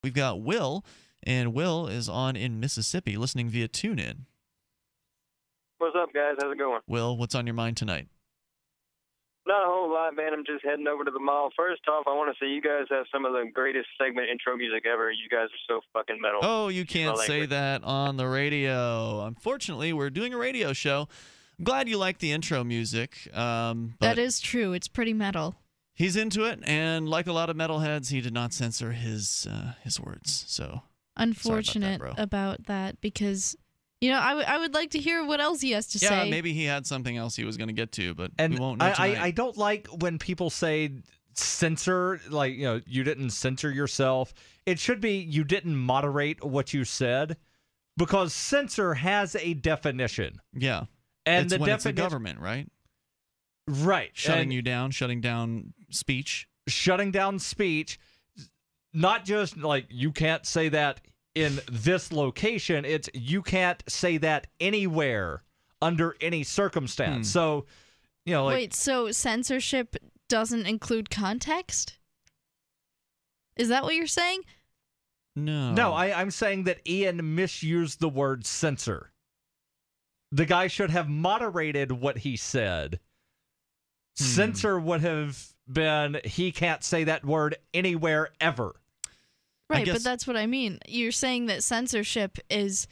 We've got Will, and Will is on in Mississippi, listening via TuneIn. What's up, guys? How's it going? Will, what's on your mind tonight? Not a whole lot, man. I'm just heading over to the mall. First off, I want to say you guys have some of the greatest segment intro music ever. You guys are so fucking metal. Oh, you can't say that on the radio. Unfortunately, we're doing a radio show. I'm glad you like the intro music. That is true. It's pretty metal. He's into it, and like a lot of metalheads, he did not censor his words. So unfortunate about that, because I would like to hear what else he has to say. Yeah, maybe he had something else he was going to get to, but we won't know I, tonight. I don't like when people say censor, like, you didn't censor yourself. It should be you didn't moderate what you said, because censor has a definition. Yeah. And it's the when definition, it's the government, right? Right. Shutting you down, shutting down speech. Shutting down speech, not just like you can't say that in this location, it's you can't say that anywhere under any circumstance. So, Wait, so censorship doesn't include context? Is that what you're saying? No, I'm saying that Ian misused the word censor. The guy should have moderated what he said. Censor would have been, he can't say that word anywhere ever. Right, but that's what I mean. You're saying that censorship is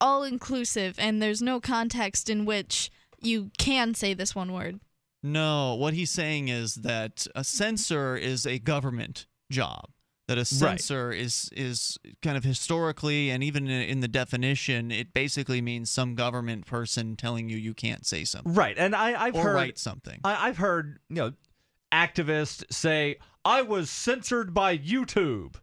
all-inclusive, and there's no context in which you can say this one word. No, what he's saying is that a censor is a government job. That a censor is kind of historically, and even in the definition, it basically means some government person telling you can't say something. Right, and I've heard write something. I've heard activists say, I was censored by YouTube.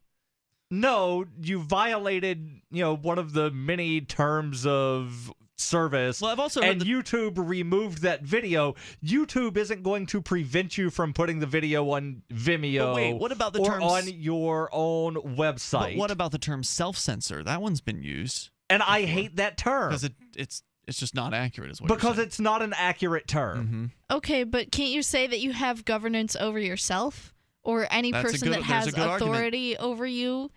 No, you violated one of the many terms of service. Well, I've also heard YouTube removed that video. YouTube isn't going to prevent you from putting the video on Vimeo. But wait, what about the or terms on your own website? But what about the term self-censor? That one's been used, and I hate that term because it's just not accurate, is what because you're saying. it's not an accurate term. Mm-hmm. Okay, but can't you say that you have governance over yourself, or any person that has authority over you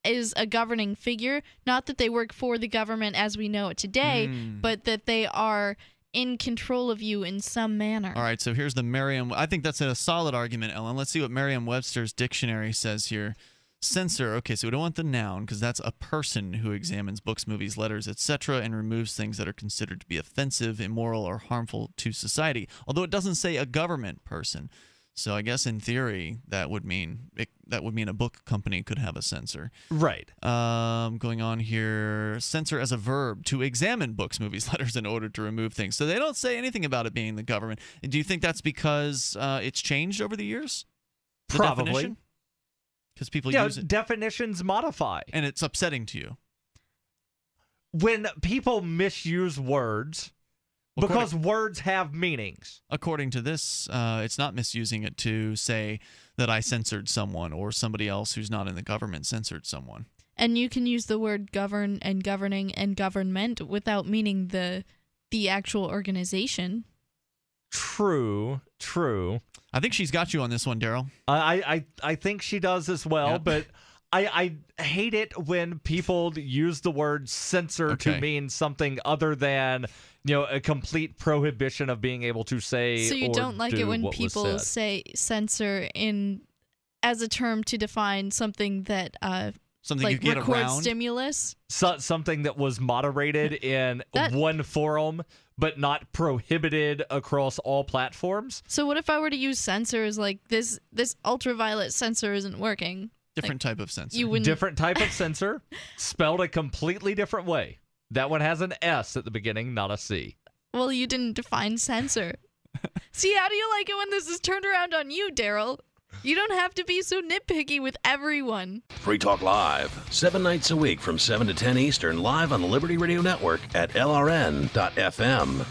is a governing figure? Not that they work for the government as we know it today, but that they are in control of you in some manner. All right, so here's the Merriam. I think that's a solid argument, Ellen. Let's see what Merriam-Webster's dictionary says here. Censor. Okay, so we don't want the noun, because that's a person who examines books, movies, letters, etc., and removes things that are considered to be offensive, immoral, or harmful to society. Although it doesn't say a government person. So I guess in theory that would mean a book company could have a censor. Right. Going on here, censor as a verb, to examine books, movies, letters in order to remove things. So they don't say anything about it being the government. Do you think that's because it's changed over the years? Probably. Because people use it. Definitions modify. And it's upsetting to you. When people misuse words, because words have meanings. According to this, it's not misusing it to say that I censored someone or somebody else who's not in the government censored someone. And you can use the word govern and governing and government without meaning the actual organization. True. I think she's got you on this one, Daryl. I think she does as well, but I hate it when people use the word censor to mean something other than a complete prohibition of being able to say. So you don't like it when people say censor as a term to define something that something like you get record around stimulus, something that was moderated in one forum but not prohibited across all platforms. So what if I were to use censor as like this ultraviolet sensor isn't working? Different type of censor. Different type of censor, spelled a completely different way. That one has an S at the beginning, not a C. Well, you didn't define censor. See, how do you like it when this is turned around on you, Daryl? You don't have to be so nitpicky with everyone. Free Talk Live, 7 nights a week from 7 to 10 Eastern, live on the Liberty Radio Network at LRN.FM.